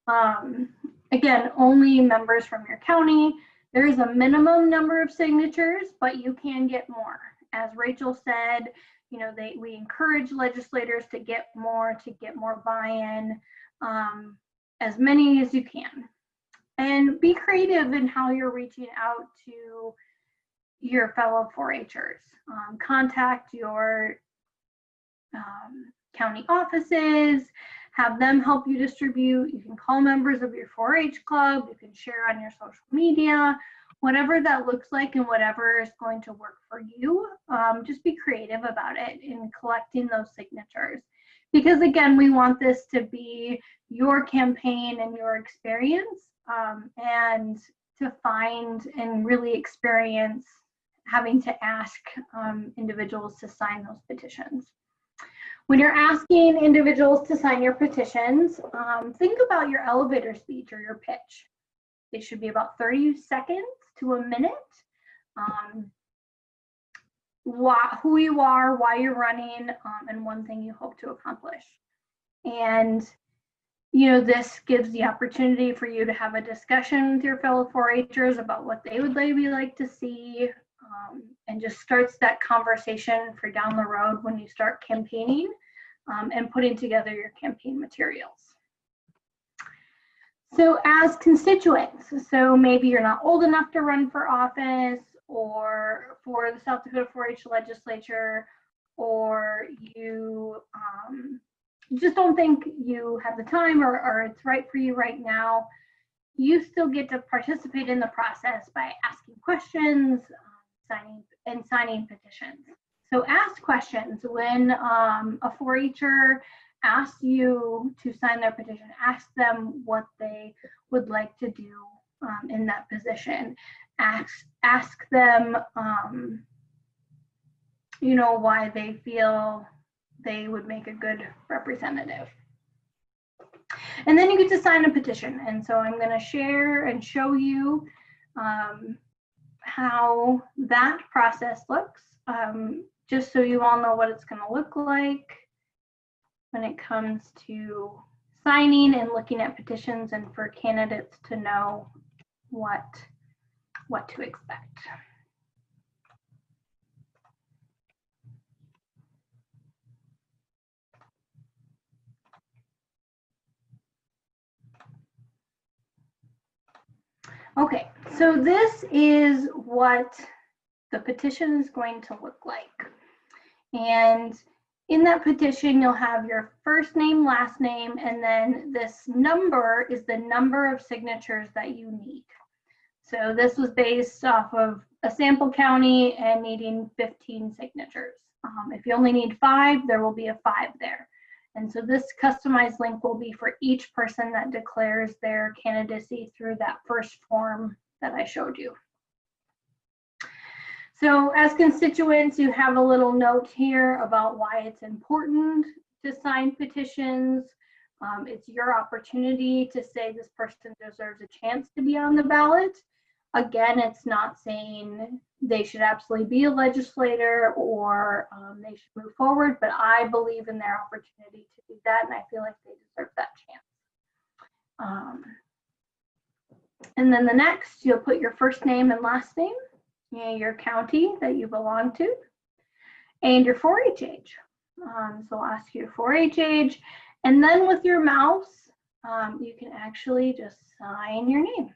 legislator. Again, only members from your county. There is a minimum number of signatures, but you can get more. As Rachel said, you know, we encourage legislators to get more buy-in, as many as you can. And be creative in how you're reaching out to your fellow 4-Hers. Contact your county offices, have them help you distribute. You can call members of your 4-H club, you can share on your social media, whatever that looks like and whatever is going to work for you. Just be creative about it in collecting those signatures. Because again, we want this to be your campaign and your experience, and to find and really experience having to ask individuals to sign those petitions. When you're asking individuals to sign your petitions, think about your elevator speech or your pitch. It should be about 30 seconds to a minute. Who you are, why you're running, and one thing you hope to accomplish. And you know, this gives the opportunity for you to have a discussion with your fellow 4-Hers about what they would maybe like to see, and just starts that conversation for down the road when you start campaigning and putting together your campaign materials. So as constituents, so maybe you're not old enough to run for office or for the South Dakota 4-H legislature, or you just don't think you have the time or it's right for you right now, you still get to participate in the process by asking questions, signing petitions. So ask questions when a 4-H'er asks you to sign their petition. Ask them what they would like to do in that position. Ask them, you know, why they feel they would make a good representative. And then you get to sign a petition. And so I'm going to share and show you how that process looks, just so you all know what it's going to look like when it comes to signing and looking at petitions, and for candidates to know what to expect. Okay, so this is what the petition is going to look like. And in that petition, you'll have your first name, last name, and then this number is the number of signatures that you need. So this was based off of a sample county and needing 15 signatures. If you only need 5, there will be a 5 there. And so this customized link will be for each person that declares their candidacy through that first form that I showed you. So as constituents, you have a little note here about why it's important to sign petitions. It's your opportunity to say this person deserves a chance to be on the ballot. Again, it's not saying they should absolutely be a legislator or they should move forward, but I believe in their opportunity to do that, and I feel like they deserve that chance. And then the next, you'll put your first name and last name, your county that you belong to, and your 4-H age. So I'll ask you your 4-H age, and then with your mouse, you can actually just sign your name.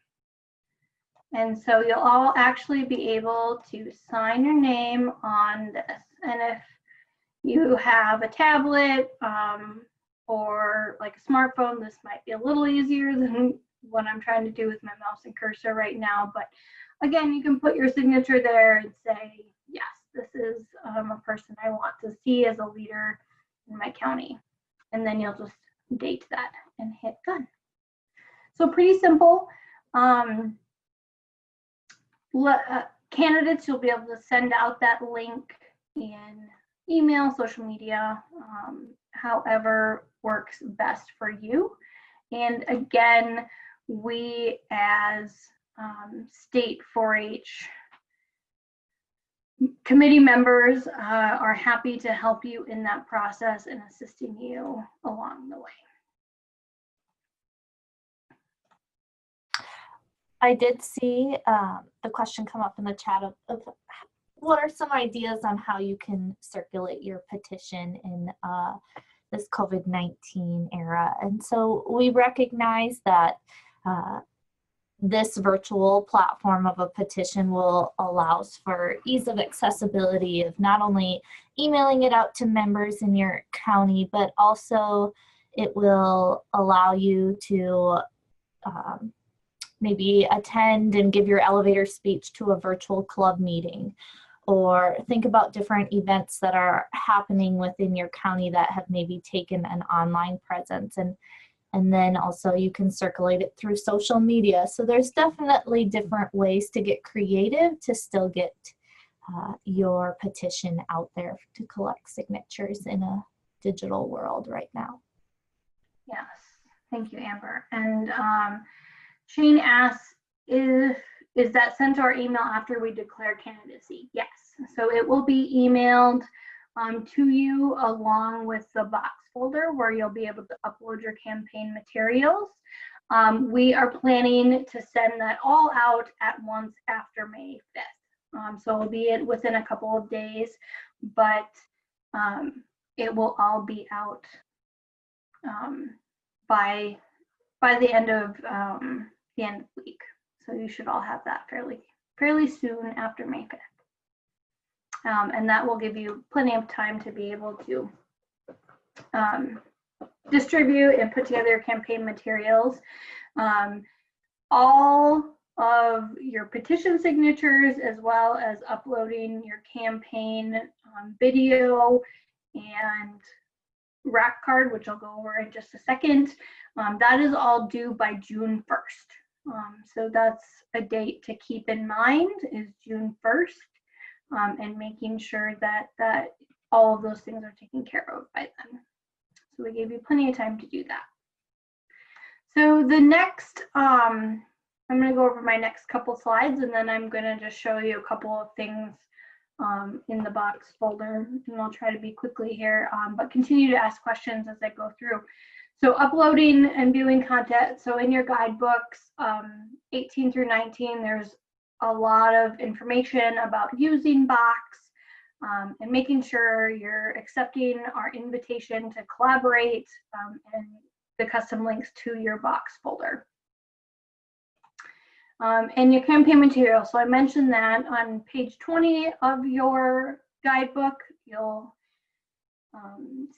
And so you'll all actually be able to sign your name on this. And if you have a tablet or like a smartphone, this might be a little easier than what I'm trying to do with my mouse and cursor right now. But again, you can put your signature there and say, yes, this is a person I want to see as a leader in my county. And then you'll just date that and hit done. So pretty simple. Candidates, you'll be able to send out that link in email, social media, however works best for you. And again, we as state 4-H committee members are happy to help you in that process and assisting you along the way. I did see the question come up in the chat of what are some ideas on how you can circulate your petition in this COVID-19 era. And so we recognize that this virtual platform of a petition will allows for ease of accessibility of not only emailing it out to members in your county, but also it will allow you to maybe attend and give your elevator speech to a virtual club meeting, or think about different events that are happening within your county that have maybe taken an online presence. And then also you can circulate it through social media. So there's definitely different ways to get creative to still get your petition out there to collect signatures in a digital world right now. Yes, thank you, Amber. And Shane asks, is that sent to our email after we declare candidacy? Yes, so it will be emailed to you along with the box folder where you'll be able to upload your campaign materials. We are planning to send that all out at once after May 5th. So it'll be within a couple of days, but it will all be out by the end of the week. So you should all have that fairly soon after May 5th. And that will give you plenty of time to be able to distribute and put together your campaign materials. All of your petition signatures, as well as uploading your campaign video and rack card, which I'll go over in just a second. That is all due by June 1st. So that's a date to keep in mind, is June 1st, and making sure that all of those things are taken care of by then. So we gave you plenty of time to do that. So the next, I'm going to go over my next couple slides, and then I'm going to just show you a couple of things in the box folder, and I'll try to be quickly here, but continue to ask questions as I go through. So uploading and viewing content. So in your guidebooks, 18 through 19, there's a lot of information about using Box and making sure you're accepting our invitation to collaborate and the custom links to your Box folder. And your campaign material. So I mentioned that on page 20 of your guidebook, you'll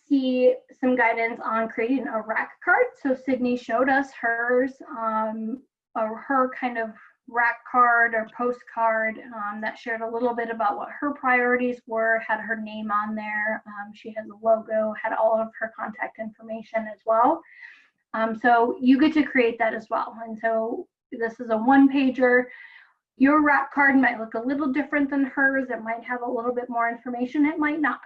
see some guidance on creating a rack card. So Sydney showed us hers, or her kind of rack card or postcard that shared a little bit about what her priorities were, had her name on there. She has a logo, had all of her contact information as well. So you get to create that as well. And so this is a one-pager. Your rack card might look a little different than hers. It might have a little bit more information. It might not,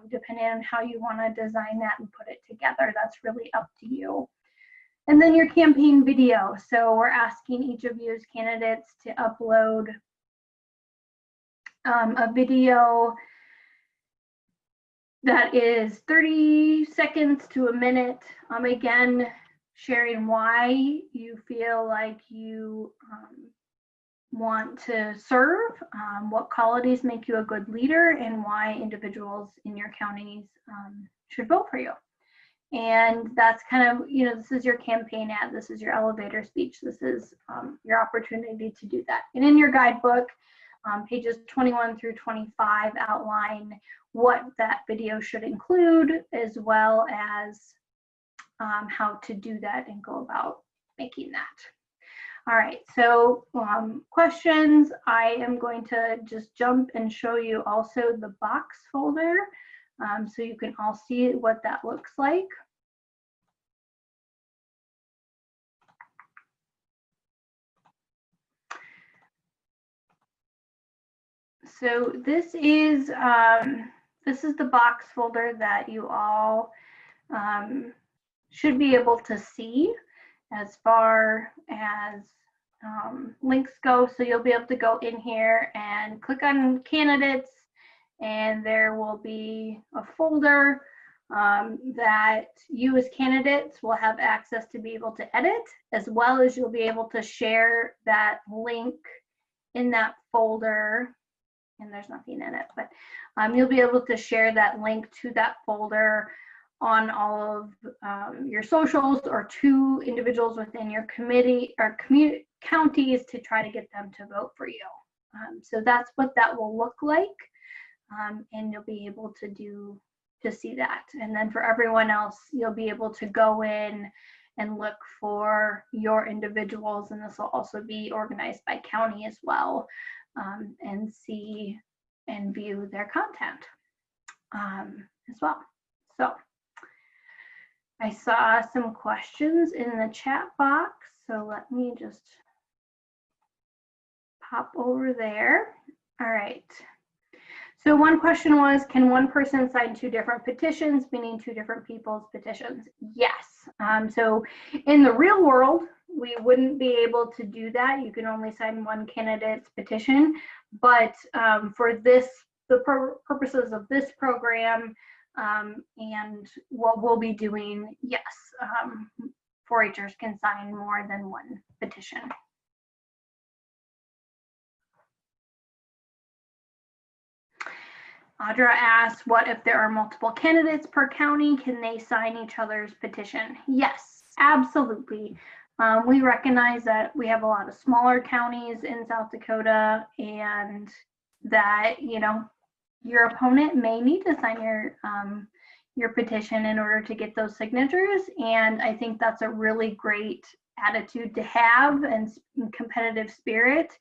depending on how you want to design that and put it together. That's really up to you. And then your campaign video. So we're asking each of you as candidates to upload a video that is 30 seconds to a minute. Again, sharing why you feel like you want to serve, what qualities make you a good leader, and why individuals in your counties should vote for you. And that's kind of, you know, this is your campaign ad, this is your elevator speech, this is your opportunity to do that. And in your guidebook, pages 21 through 25 outline what that video should include, as well as how to do that and go about making that. All right, so questions. I am going to just jump and show you also the box folder so you can all see what that looks like. So this is the box folder that you all should be able to see as far as links go. So you'll be able to go in here and click on candidates, and there will be a folder that you as candidates will have access to be able to edit, as well as you'll be able to share that link in that folder. And there's nothing in it, but you'll be able to share that link to that folder on all of your socials, or to individuals within your committee or counties to try to get them to vote for you. So that's what that will look like, and you'll be able to see that. And then for everyone else, you'll be able to go in and look for your individuals, and this will also be organized by county as well, and see and view their content as well. So I saw some questions in the chat box, so let me just pop over there. All right. So one question was, can one person sign two different petitions, meaning two different people's petitions? Yes. So in the real world, we wouldn't be able to do that. You can only sign one candidate's petition. But for this, the purposes of this program, and what we'll be doing, yes, 4-Hers can sign more than one petition. Audra asks, what if there are multiple candidates per county? Can they sign each other's petition? Yes, absolutely. We recognize that we have a lot of smaller counties in South Dakota, and that, you know, your opponent may need to sign your petition in order to get those signatures. And I think that's a really great attitude to have and competitive spirit,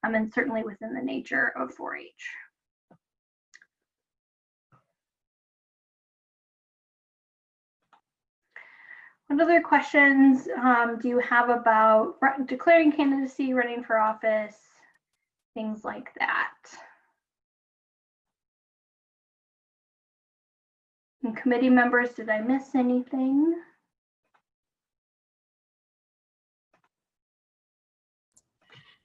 and certainly within the nature of 4-H. What other questions do you have about declaring candidacy, running for office, things like that? And committee members, did I miss anything?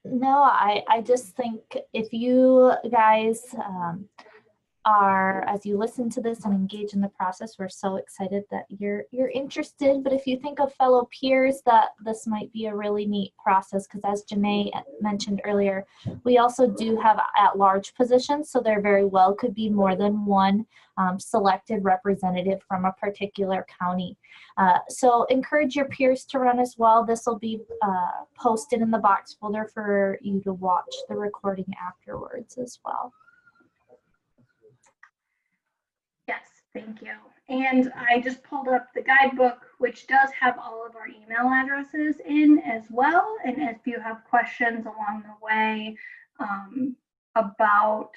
No, I just think if you guys are, as you listen to this and engage in the process, we're so excited that you're interested. But if you think of fellow peers, that this might be a really neat process, because as Janae mentioned earlier, we also do have at-large positions, so there very well could be more than one selected representative from a particular county. So encourage your peers to run as well. This will be posted in the box folder for you to watch the recording afterwards as well. Yes, thank you. And I just pulled up the guidebook, which does have all of our email addresses in as well. And if you have questions along the way about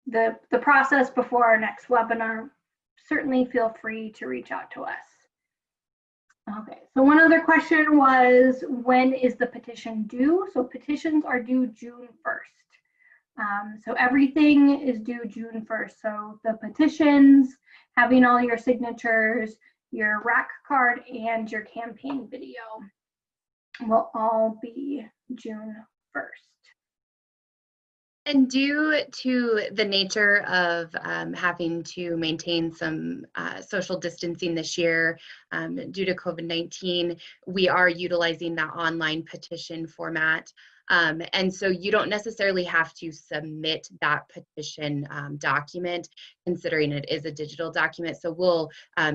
the process before our next webinar, certainly feel free to reach out to us. Okay, so one other question was, when is the petition due? So petitions are due June 1st. So everything is due June 1st. So the petitions, having all your signatures, your rack card, and your campaign video will all be June 1st. And due to the nature of having to maintain some social distancing this year due to COVID-19, we are utilizing that online petition format. And so you don't necessarily have to submit that petition document, considering it is a digital document. So we'll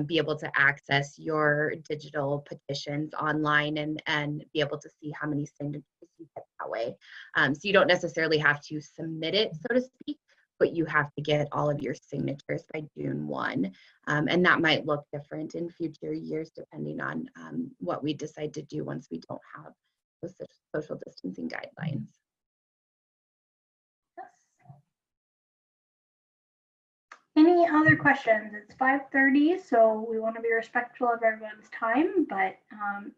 be able to access your digital petitions online and be able to see how many signatures you get that way. So you don't necessarily have to submit it, so to speak, but you have to get all of your signatures by June 1. And that might look different in future years, depending on what we decide to do once we don't have those social distancing guidelines. Yes. Any other questions? It's 5:30, so we want to be respectful of everyone's time, but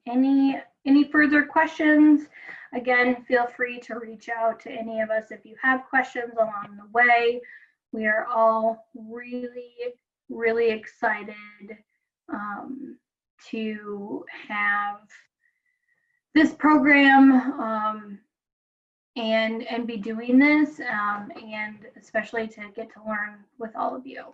any further questions, again, feel free to reach out to any of us if you have questions along the way. We are all really, really excited to have this program and be doing this, and especially to get to learn with all of you.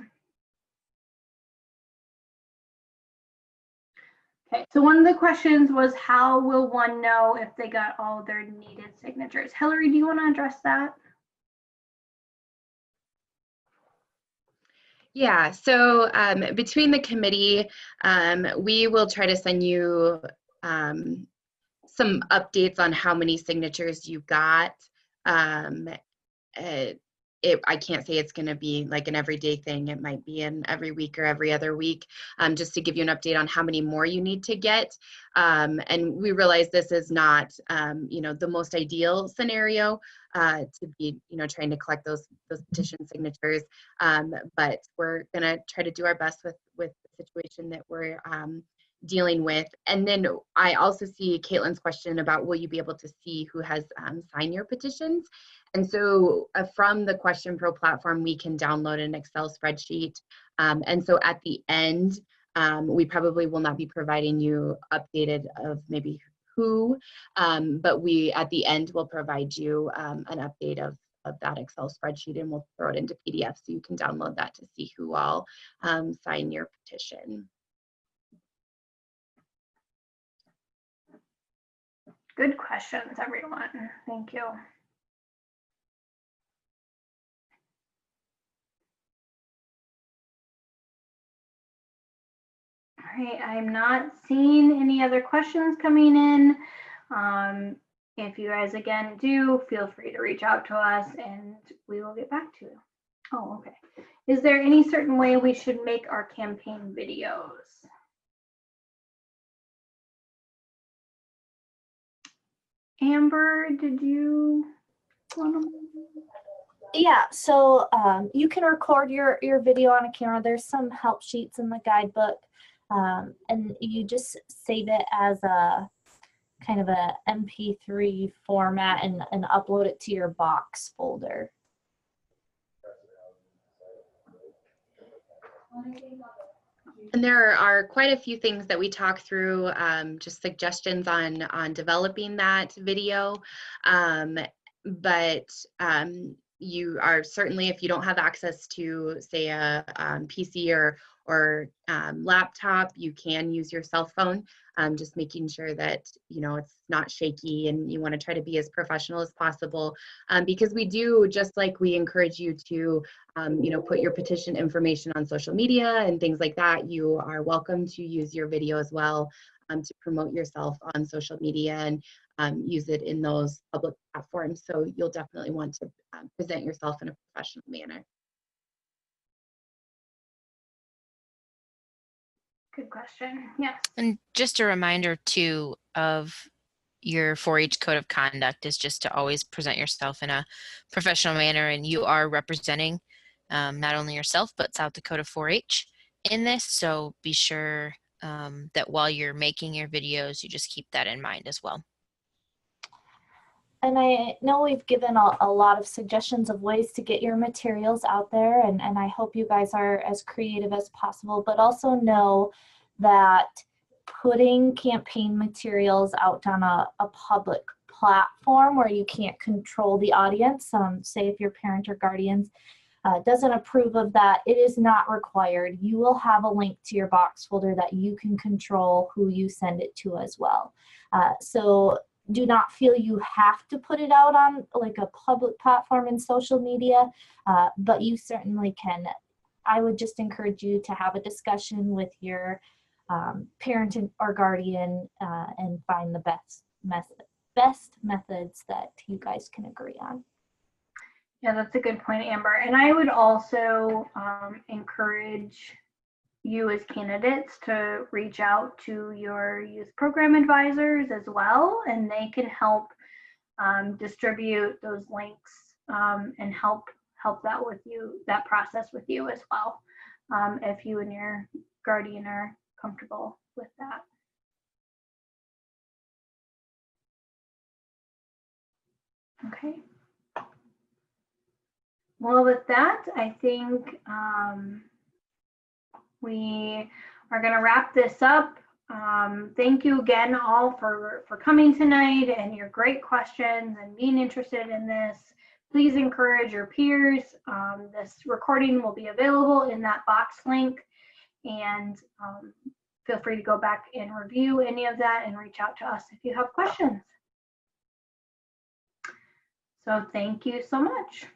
Okay, so one of the questions was, how will one know if they got all their needed signatures? Hillary, do you want to address that? Yeah, so between the committee, we will try to send you some updates on how many signatures you got. I can't say it's going to be like an everyday thing. It might be in every week or every other week, just to give you an update on how many more you need to get. And we realize this is not, the most ideal scenario to be, trying to collect those petition signatures. But we're going to try to do our best with the situation that we're dealing with. And then I also see Caitlin's question about, will you be able to see who has signed your petitions? And so from the Question Pro platform, we can download an Excel spreadsheet. And so at the end, we probably will not be providing you updated of maybe who, but we at the end will provide you an update of that Excel spreadsheet, and we'll throw it into PDF so you can download that to see who all sign your petition. Good questions, everyone. Thank you. All right, I'm not seeing any other questions coming in. If you guys again do, feel free to reach out to us and we will get back to you. Oh, okay. Is there any certain way we should make our campaign videos? Amber, did you want to? Yeah, so you can record your video on a camera. There's some help sheets in the guidebook, and you just save it as a kind of a MP3 format and upload it to your box folder. And there are quite a few things that we talk through, just suggestions on developing that video. But you are certainly, if you don't have access to, say, a PC or laptop, you can use your cell phone. Just making sure that, you know, it's not shaky, and you want to try to be as professional as possible, because we do, just like we encourage you to, you know, put your petition information on social media and things like that, you are welcome to use your video as well, to promote yourself on social media and use it in those public platforms. So you'll definitely want to present yourself in a professional manner. Good question. Yes. And just a reminder too of your 4-H code of conduct is just to always present yourself in a professional manner, and you are representing not only yourself but South Dakota 4-H in this. So be sure that while you're making your videos, you just keep that in mind as well. And I know we've given a lot of suggestions of ways to get your materials out there, and I hope you guys are as creative as possible, but also know that putting campaign materials out on a public platform where you can't control the audience, say if your parent or guardians doesn't approve of that, it is not required. You will have a link to your box folder that you can control who you send it to as well. So do not feel you have to put it out on like a public platform in social media, but you certainly can. I would just encourage you to have a discussion with your parent or guardian and find the best methods that you guys can agree on. Yeah, that's a good point, Amber. And I would also encourage you as candidates to reach out to your youth program advisors as well, and they can help distribute those links and help that with you, that process with you as well, if you and your guardian are comfortable with that. Okay. Well, with that, I think we are going to wrap this up. Thank you again all for coming tonight and your great questions and being interested in this. Please encourage your peers. This recording will be available in that box link, and feel free to go back and review any of that and reach out to us if you have questions. So thank you so much.